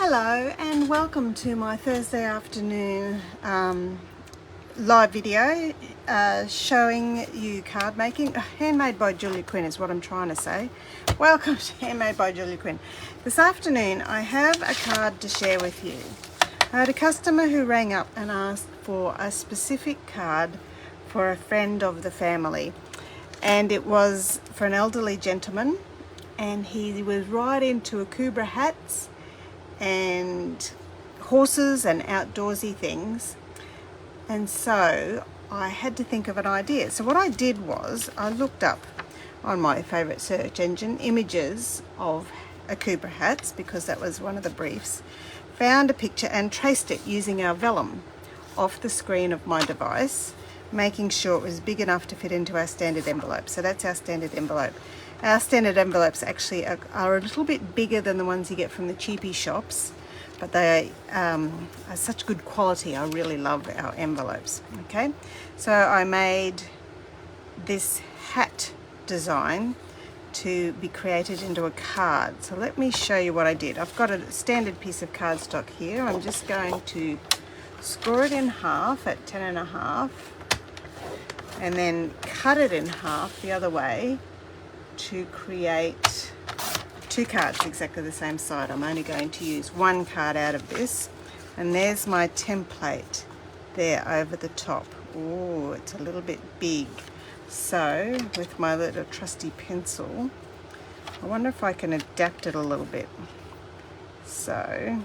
Hello and welcome to my Thursday afternoon live video showing you card making. Handmade by Julia Quinn is what I'm trying to say. Welcome to Handmade by Julia Quinn. This afternoon I have a card to share with you. I had a customer who rang up and asked for a specific card for a friend of the family, and it was for an elderly gentleman, and he was right into Akubra hats and horses and outdoorsy things, and so I had to think of an idea. So what I did was I looked up on my favourite search engine images of Akubra hats, because that was one of the briefs, found a picture and traced it using our vellum off the screen of my device, making sure it was big enough to fit into our standard envelope. So that's our standard envelope. Our standard envelopes actually are a little bit bigger than the ones you get from the cheapy shops, but they are such good quality. I really love our envelopes. Okay, so I made this hat design to be created into a card. So let me show you what I did. I've got a standard piece of cardstock here. I'm just going to score it in half at 10.5 and then cut it in half the other way to create two cards exactly the same side. I'm only going to use one card out of this, and there's my template there over the top. Oh, it's a little bit big. So with my little trusty pencil, I wonder if I can adapt it a little bit. So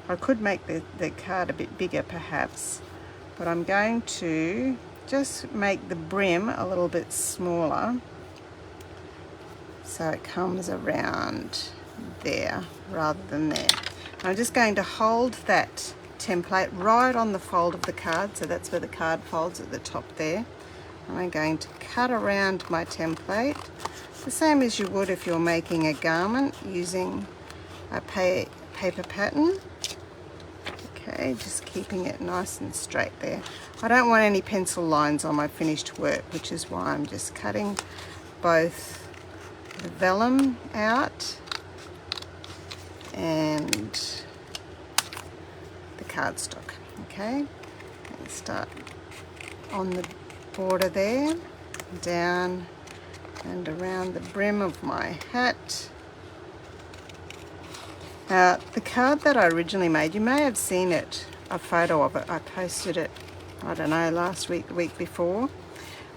I could make the card a bit bigger perhaps, but I'm going to just make the brim a little bit smaller so it comes around there rather than there. I'm just going to hold that template right on the fold of the card, so that's where the card folds at the top there. And I'm going to cut around my template the same as you would if you're making a garment using a paper pattern. Okay, just keeping it nice and straight there. I don't want any pencil lines on my finished work, which is why I'm just cutting both the vellum out and the cardstock. Okay, and start on the border there, down and around the brim of my hat. Now, the card that I originally made, you may have seen it, a photo of it. I posted it, I don't know, last week, the week before,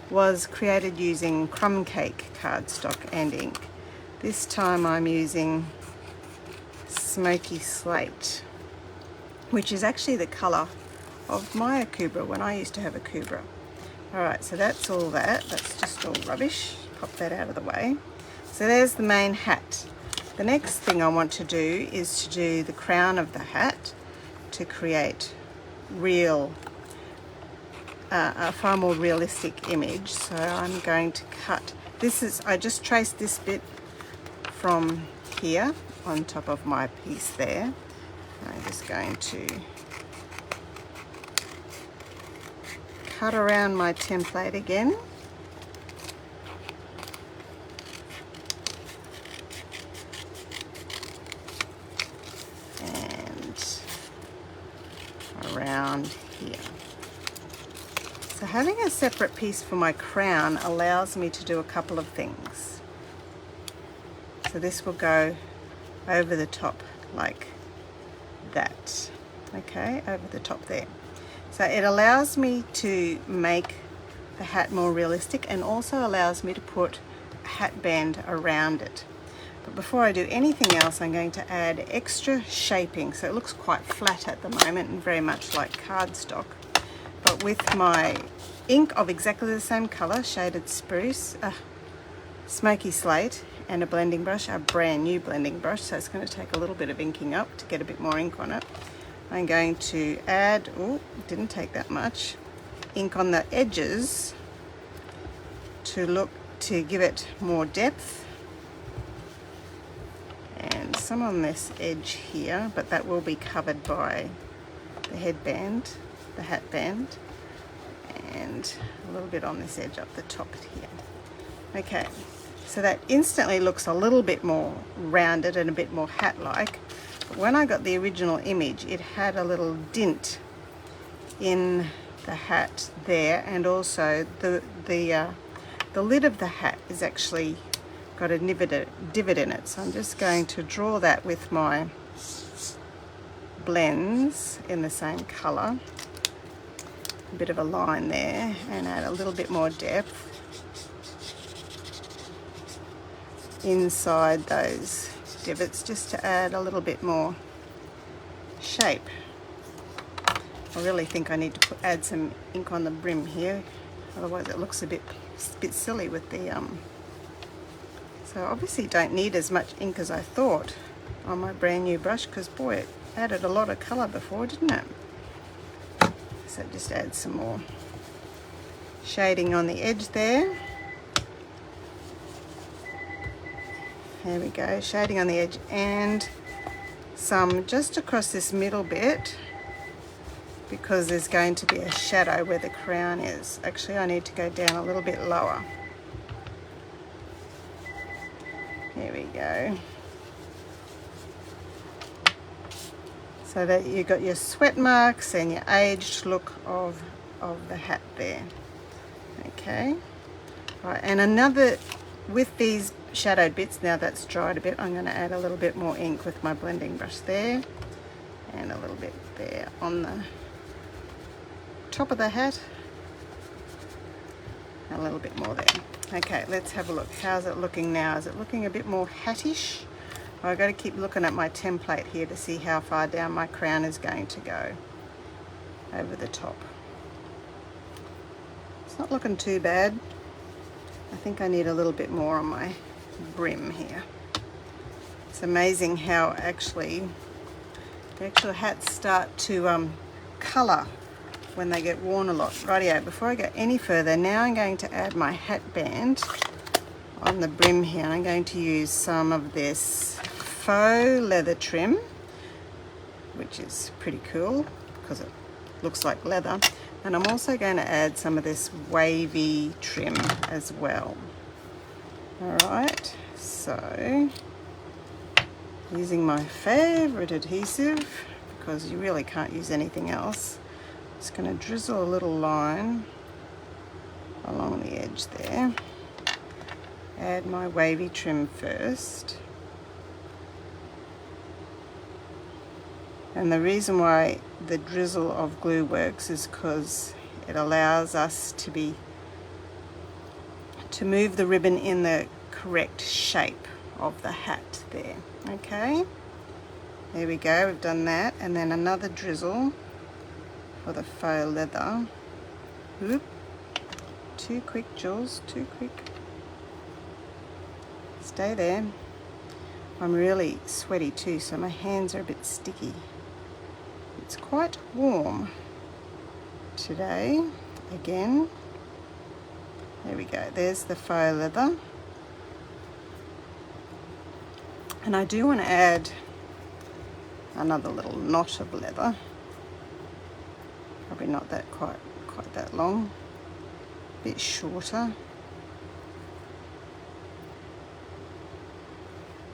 was created using crumb cake cardstock and ink. This time I'm using smoky slate, which is actually the colour of my Akubra when I used to have Akubra. Alright, so that's all that. That's just all rubbish. Pop that out of the way. So there's the main hat. The next thing I want to do is to do the crown of the hat to create a far more realistic image. So I'm going to cut, I just traced this bit from here on top of my piece there. I'm just going to cut around my template again. Around here. So having a separate piece for my crown allows me to do a couple of things. So this will go over the top like that. Okay, over the top there. So it allows me to make the hat more realistic and also allows me to put a hat band around it. But before I do anything else, I'm going to add extra shaping. So it looks quite flat at the moment and very much like cardstock. But with my ink of exactly the same colour, shaded spruce, smoky slate, and a blending brush, a brand new blending brush, so it's going to take a little bit of inking up to get a bit more ink on it. I'm going to add, oh, didn't take that much, ink on the edges to give it more depth. And some on this edge here, but that will be covered by the headband, the hat band, and a little bit on this edge up the top here. Okay, So that instantly looks a little bit more rounded and a bit more hat-like. But when I got the original image, it had a little dint in the hat there, and also the lid of the hat is actually got a divot in it. So I'm just going to draw that with my blends in the same colour. A bit of a line there, and add a little bit more depth inside those divots, just to add a little bit more shape. I really think I need to add some ink on the brim here, otherwise it looks a bit silly with the so obviously don't need as much ink as I thought on my brand new brush, because boy, it added a lot of colour before, didn't it? So just add some more shading on the edge there. There we go, shading on the edge, and some just across this middle bit, because there's going to be a shadow where the crown is. Actually, I need to go down a little bit lower. There we go. So that you've got your sweat marks and your aged look of the hat there. Okay. Right, and another, with these shadowed bits, now that's dried a bit, I'm going to add a little bit more ink with my blending brush there, and a little bit there on the top of the hat, a little bit more there. Okay, let's have a look. How's it looking now? Is it looking a bit more hattish? I've got to keep looking at my template here to see how far down my crown is going to go over the top. It's not looking too bad. I think I need a little bit more on my brim here. It's amazing how actually the actual hats start to colour when they get worn a lot. Rightio, before I go any further, now I'm going to add my hat band on the brim here. I'm going to use some of this faux leather trim, which is pretty cool because it looks like leather, and I'm also going to add some of this wavy trim as well. Alright, so using my favourite adhesive, because you really can't use anything else, just going to drizzle a little line along the edge there. Add my wavy trim first. And the reason why the drizzle of glue works is because it allows us to move the ribbon in the correct shape of the hat there. Okay, there we go, we've done that. And then another drizzle for the faux leather. Oop, too quick, Jules, too quick. Stay there. I'm really sweaty too, so my hands are a bit sticky. It's quite warm today again. There we go, there's the faux leather. And I do want to add another little knot of leather. Probably not that quite that long, a bit shorter.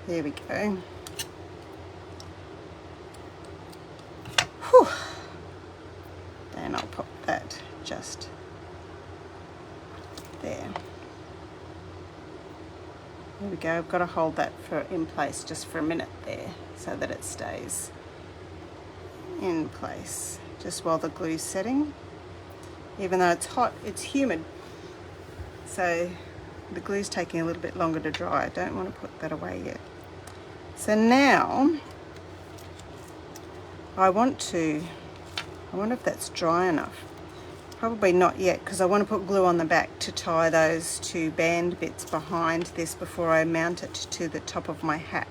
There we go. Whew. And I'll pop that just there. There we go. I've got to hold that in place just for a minute there so that it stays in place just while the glue's setting. Even though it's hot, it's humid, so the glue's taking a little bit longer to dry. I don't want to put that away yet. So now I wonder if that's dry enough. Probably not yet, because I want to put glue on the back to tie those two band bits behind this before I mount it to the top of my hat.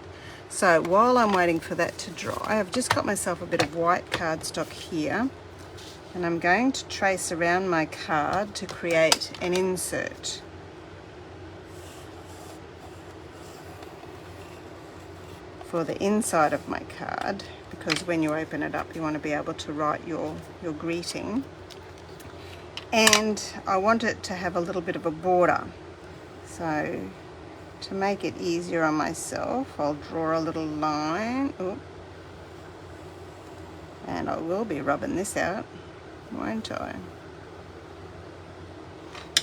So while I'm waiting for that to dry, I've just got myself a bit of white cardstock here, and I'm going to trace around my card to create an insert. For the inside of my card, because when you open it up you want to be able to write your greeting, and I want it to have a little bit of a border. So to make it easier on myself, I'll draw a little line. Oop. And I will be rubbing this out, won't I?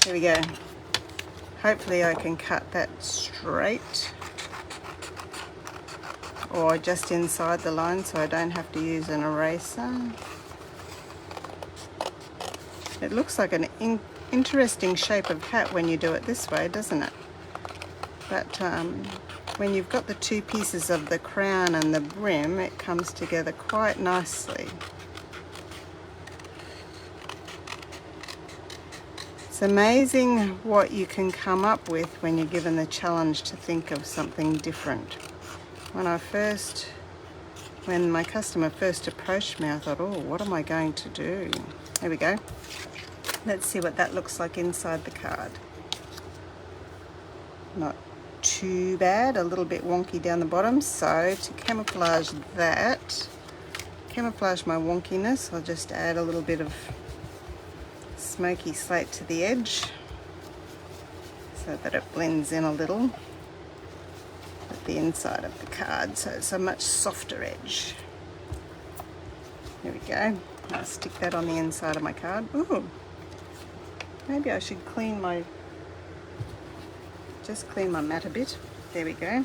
Here we go. Hopefully I can cut that straight or just inside the line so I don't have to use an eraser. It looks like an interesting shape of hat when you do it this way, doesn't it? But when you've got the two pieces of the crown and the brim, it comes together quite nicely. It's amazing what you can come up with when you're given the challenge to think of something different. When my customer first approached me, I thought, oh, what am I going to do? There we go. Let's see what that looks like inside the card. Not too bad, a little bit wonky down the bottom, so to camouflage my wonkiness, I'll just add a little bit of smoky slate to the edge so that it blends in a little with the inside of the card, so it's a much softer edge. There we go. I'll stick that on the inside of my card. Ooh, maybe I should clean my mat a bit. There we go.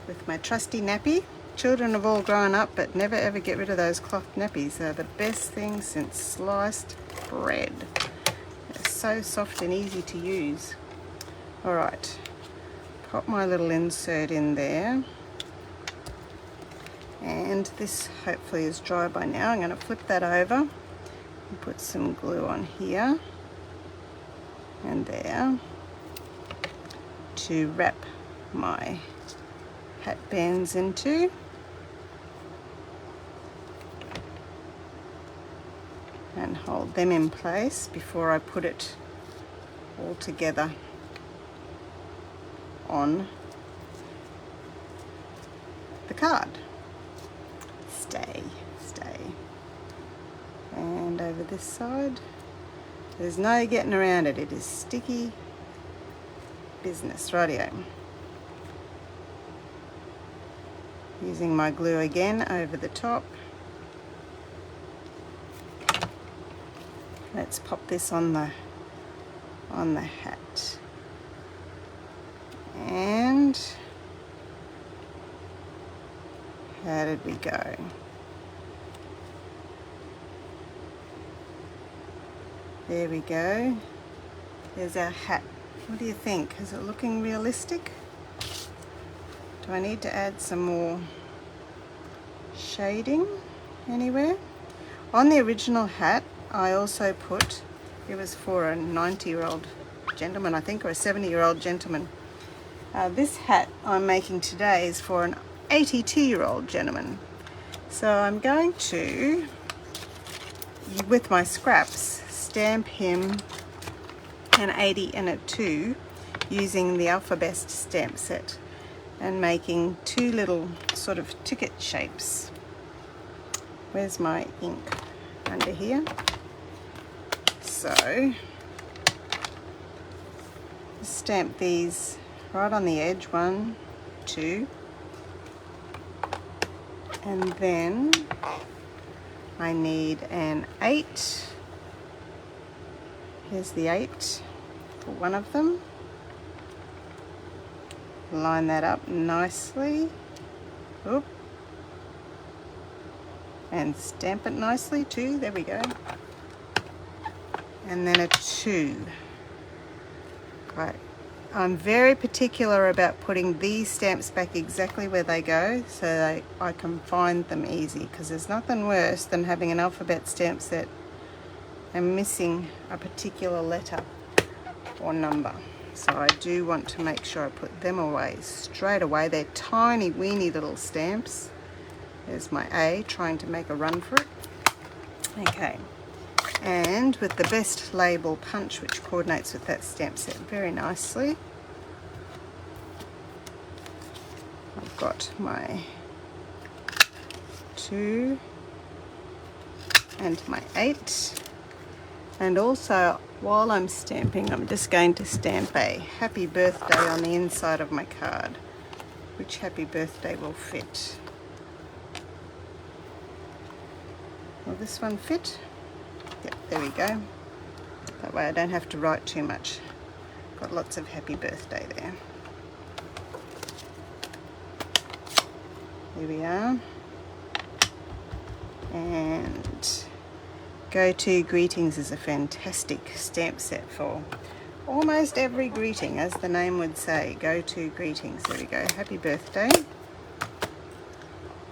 With my trusty nappy. Children have all grown up, but never ever get rid of those cloth nappies. They're the best thing since sliced bread. They're so soft and easy to use. Alright, pop my little insert in there. And this hopefully is dry by now. I'm going to flip that over and put some glue on here and there to wrap my hat bands into. And hold them in place before I put it all together on the card. Stay. And over this side, there's no getting around it. It is sticky business. Rightio. Using my glue again over the top. Let's pop this on the hat. And how did we go? There we go. There's our hat. What do you think? Is it looking realistic? Do I need to add some more shading anywhere? On the original hat, I also put, it was for a 90-year-old gentleman, I think, or a 70-year-old gentleman. This hat I'm making today is for an 82-year-old gentleman. So I'm going to, with my scraps, stamp him an 80 and a 2 using the alphabet stamp set and making two little sort of ticket shapes. Where's my ink? Under here. So stamp these right on the edge, 1, 2, and then I need an 8. Here's the 8 for one of them. Line that up nicely. Oop. And stamp it nicely too. There we go. And then a 2. Right. I'm very particular about putting these stamps back exactly where they go so I can find them easy, because there's nothing worse than having an alphabet stamp set and missing a particular letter or number. So I do want to make sure I put them away straight away. They're tiny weeny little stamps. There's my A, trying to make a run for it. Okay, and with the best label punch, which coordinates with that stamp set very nicely, I've got my 2 and my 8. And also While I'm stamping, I'm just going to stamp a happy birthday on the inside of my card. Which happy birthday will fit? Will this one fit? Yep, there we go. That way I don't have to write too much. Got lots of happy birthday there. Here we are. And Go To Greetings is a fantastic stamp set for almost every greeting, as the name would say. Go To Greetings. There we go. Happy birthday.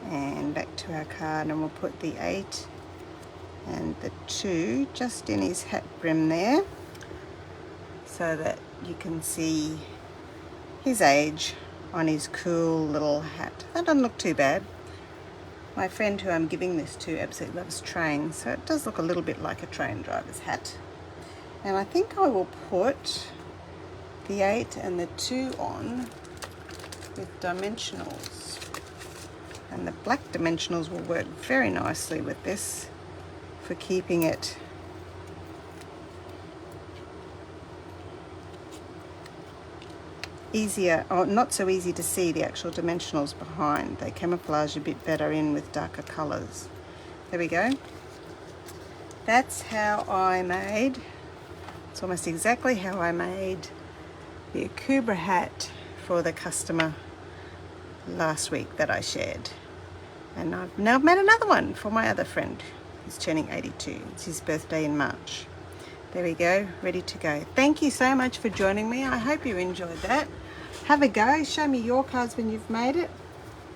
And back to our card, and we'll put the 8 and the 2 just in his hat brim there, so that you can see his age on his cool little hat. That doesn't look too bad. My friend who I'm giving this to absolutely loves trains, so it does look a little bit like a train driver's hat. And I think I will put the 8 and the 2 on with dimensionals. And the black dimensionals will work very nicely with this for keeping it easier, or not so easy to see the actual dimensionals behind. They camouflage a bit better in with darker colours. There we go. That's how I made, it's almost exactly how I made the Akubra hat for the customer last week that I shared. And I've now made another one for my other friend who's turning 82. It's his birthday in March. There we go, ready to go. Thank you so much for joining me. I hope you enjoyed that. Have a go, show me your cards when you've made it,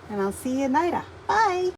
and I'll see you later. Bye.